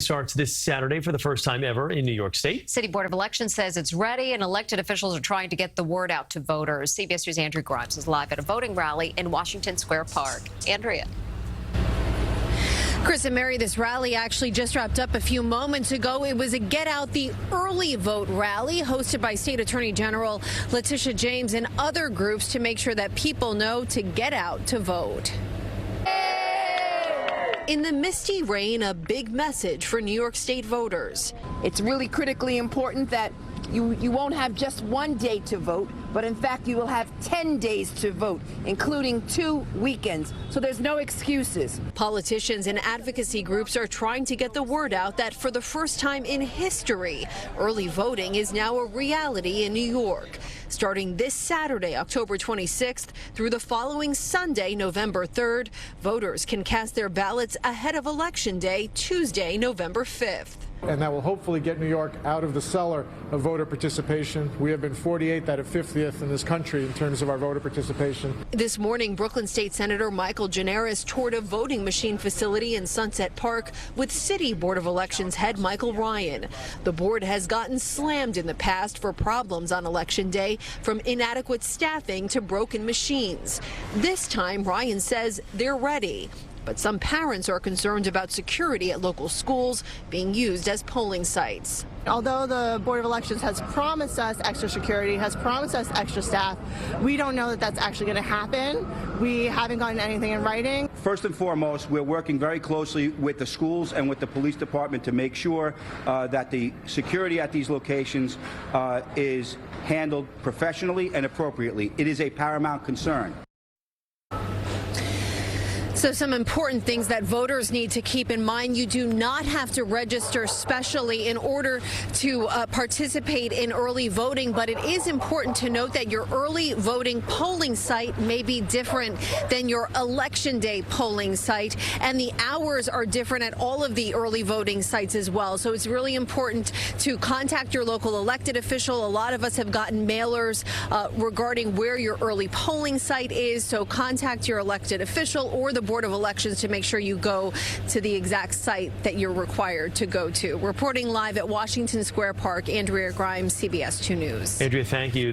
Starts this Saturday for the first time ever in New York State. City Board of Elections says it's ready, and elected officials are trying to get the word out to voters. CBS News' Andrea Grymes is live at a voting rally in Washington Square Park. Andrea. Chris and Mary, this rally actually just wrapped up a few moments ago. It was a Get Out the Early Vote rally hosted by State Attorney General Letitia James and other groups to make sure that people know to get out to vote. In the misty rain, a big message for New York State voters. It's really critically important that you won't have just one day to vote, but in fact you will have 10 days to vote, including 2 weekends. So there's no excuses. Politicians and advocacy groups are trying to get the word out that for the first time in history, early voting is now a reality in New York. Starting this Saturday, October 26th, through the following Sunday, November 3rd, voters can cast their ballots ahead of Election Day, Tuesday, November 5th. And that will hopefully get New York out of the cellar of voter participation. We have been 48th out of 50th in this country in terms of our voter participation. This morning, Brooklyn State Senator Michael Gianaris toured a voting machine facility in Sunset Park with City Board of Elections head Michael Ryan. The board has gotten slammed in the past for problems on Election Day, from inadequate staffing to broken machines. This time, Ryan says they're ready. But some parents are concerned about security at local schools being used as polling sites. Although the Board of Elections has promised us extra security, has promised us extra staff, we don't know that that's actually going to happen. We haven't gotten anything in writing. First and foremost, we're working very closely with the schools and with the police department to make sure that the security at these locations is handled professionally and appropriately. It is a paramount concern. So some important things that voters need to keep in mind. You do not have to register specially in order to participate in early voting, but it is important to note that your early voting polling site may be different than your Election Day polling site, and the hours are different at all of the early voting sites as well. So it's really important to contact your local elected official. A lot of us have gotten mailers regarding where your early polling site is, so contact your elected official or the Board of Elections to make sure you go to the exact site that you're required to go to. Reporting live at Washington Square Park, Andrea Grymes, CBS 2 News. Andrea, thank you.